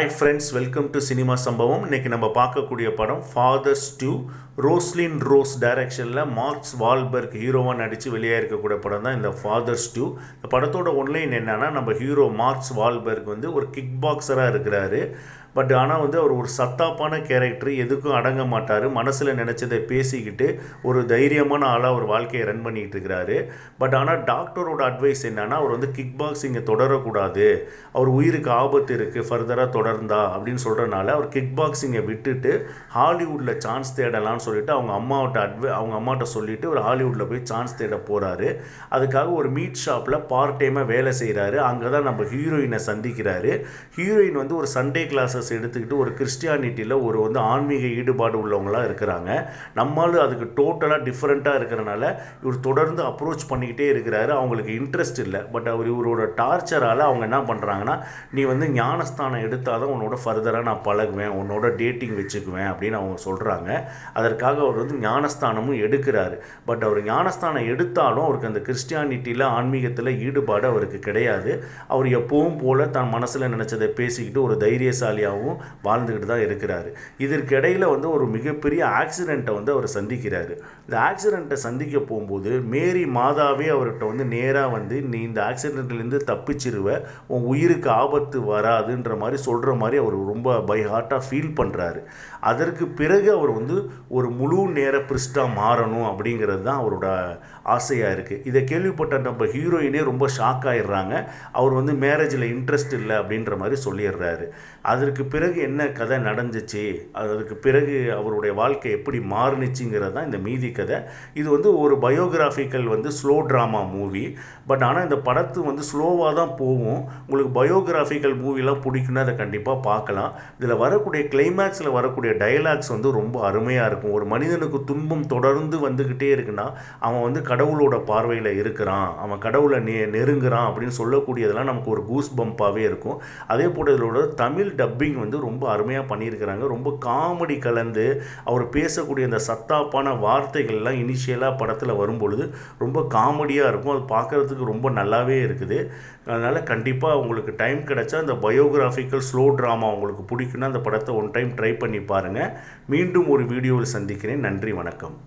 Hi friends, welcome to Cinema Sambhavam. இன்னைக்கு நம்ம பார்க்கக்கூடிய படம் ஃபாதர்ஸ் 2. ரோஸ்லின் ரோஸ் டைரக்ஷனில் மார்க்ஸ் வால்பர்க் ஹீரோவாக நடித்து வெளியாக இருக்கக்கூடிய படம் தான் இந்த ஃபாதர்ஸ் 2. இந்த படத்தோட ஒன்லைன் என்னன்னா, நம்ம ஹீரோ மார்க்ஸ் வால்பர்க் வந்து ஒரு கிக் பாக்ஸராக இருக்கிறாரு. பட் ஆனால் வந்து அவர் ஒரு சத்தாப்பான கேரக்டர், எதுக்கும் அடங்க மாட்டார், மனசில் நினச்சதை பேசிக்கிட்டு ஒரு தைரியமான ஆளாக ஒரு வாழ்க்கையை ரன் பண்ணிகிட்டு இருக்கிறாரு. பட் ஆனால் டாக்டரோட அட்வைஸ் என்னன்னா, அவர் வந்து கிக் பாக்ஸிங்கை தொடரக்கூடாது, அவர் உயிருக்கு ஆபத்து இருக்குது ஃபர்தராக தொடர்ந்தா அப்படின்னு சொல்கிறனால அவர் கிக் பாக்ஸிங்கை விட்டுட்டு ஹாலிவுட்டில் சான்ஸ் தேடலாம்னு சொல்லிட்டு அவங்க அம்மாட்ட சொல்லிவிட்டு ஒரு ஹாலிவுட்டில் போய் சான்ஸ் தேட போகிறாரு. அதுக்காக ஒரு மீட் ஷாப்பில் பார்ட் டைமாக வேலை செய்கிறாரு. அங்கே தான் நம்ம ஹீரோயினை சந்திக்கிறாரு. ஹீரோயின் வந்து ஒரு சண்டே கிளாஸஸ் எடுத்துக்கிட்டு ஒரு கிறிஸ்டியானிட்டியில் ஒரு வந்து ஆன்மீக ஈடுபாடு உள்ளவங்களாக இருக்கிறாங்க. நம்மளும் அதுக்கு டோட்டலாக டிஃப்ரெண்ட்டாக இருக்கிறனால இவர் தொடர்ந்து அப்ரோச் பண்ணிக்கிட்டே இருக்கிறாரு. அவங்களுக்கு இன்ட்ரெஸ்ட் இல்லை. பட் இவரோட டார்ச்சரால் அவங்க என்ன பண்ணுறாங்கன்னா, நீ வந்து ஞானஸ்தானம் எடுத்தால் தான் உன்னோட ஃபர்தராக நான் பழகுவேன், உன்னோட டேட்டிங் வச்சுக்குவேன் அப்படின்னு அவங்க சொல்கிறாங்க. அதற்காக அவர் வந்து ஞானஸ்தானமும் எடுக்கிறாரு. பட் அவர் ஞானஸ்தானம் எடுத்தாலும் அவருக்கு அந்த கிறிஸ்டியானிட்டியில் ஆன்மீகத்தில் ஈடுபாடு அவருக்கு கிடையாது. அவர் எப்பவும் போல் தன் மனசில் நினச்சதை பேசிக்கிட்டு ஒரு தைரியசாலியாகவும் வாழ்ந்துக்கிட்டு தான் இருக்கிறாரு. இதற்கிடையில் வந்து ஒரு மிகப்பெரிய ஆக்சிடெண்ட்டை வந்து அவர் சந்திக்கிறாரு. இந்த ஆக்சிடெண்ட்டை சந்திக்க போகும்போது மேரி மாதாவே அவர்கிட்ட வந்து நேராக வந்து, நீ இந்த ஆக்சிடெண்ட்லேருந்து தப்பிச்சிருவ, உன் உயிருக்கு ஆபத்து வராதுன்ற மாதிரி சொல்கிற மாதிரி அவர் ரொம்ப பை ஹார்ட்டாக ஃபீல் பண்ணுறாரு. அதற்கு பிறகு அவர் வந்து ஒரு முழு நேர பிரிஸ்டாக மாறணும் அப்படிங்கிறது தான் அவரோட ஆசையாக இருக்குது. இதை கேள்விப்பட்ட நம்ம ஹீரோயினே ரொம்ப ஷாக் ஆகிடுறாங்க. அவர் வந்து மேரேஜில் இன்ட்ரெஸ்ட் இல்லை அப்படின்ற மாதிரி சொல்லிடுறாரு. அதற்கு பிறகு என்ன கதை நடந்துச்சு, அதற்கு பிறகு அவருடைய வாழ்க்கை எப்படி மாறுனுச்சுங்கிறது தான் இந்த மீதி கதை. இது வந்து ஒரு பயோகிராஃபிக்கல் வந்து ஸ்லோ ட்ராமா மூவி. பட் ஆனால் இந்த படத்து வந்து ஸ்லோவாக தான் போகும். உங்களுக்கு பயோகிராஃபிக்கல் மூவிலாம் பிடிக்குன்னா அதை கண்டிப்பாக பார்க்கலாம். இதில் வரக்கூடிய கிளைமேக்ஸில் வரக்கூடிய டயலாக்ஸ் வந்து ரொம்ப அருமையாக இருக்கும். ஒரு மனிதனுக்கு துன்பம் தொடர்ந்து வந்துக்கிட்டே இருக்குன்னா அவன் வந்து கடவுளோட பார்வையில் இருக்கிறான், அவன் கடவுளை நெருங்குறான் அப்படின்னு சொல்லக்கூடியதெல்லாம் நமக்கு ஒரு கூஸ் பம்பாகவே இருக்கும். அதே போல் இதோட தமிழ் டப்பிங் வந்து ரொம்ப அருமையாக பண்ணியிருக்கிறாங்க. ரொம்ப காமெடி கலந்து அவர் பேசக்கூடிய அந்த சத்தாப்பான வார்த்தைகள்லாம் இனிஷியலாக படத்தில் வரும்பொழுது ரொம்ப காமெடியாக இருக்கும். அது பார்க்குறதுக்கு ரொம்ப நல்லாவே இருக்குது. அதனால் கண்டிப்பாக உங்களுக்கு டைம் கிடைச்சா இந்த பயோகிராஃபிக்கல் ஸ்லோ ட்ராமா உங்களுக்கு பிடிக்குன்னா அந்த படத்தை ஒன் டைம் ட்ரை பண்ணி பாருங்கள். மீண்டும் ஒரு வீடியோவில் சந்திக்கிறேன். நன்றி, வணக்கம்.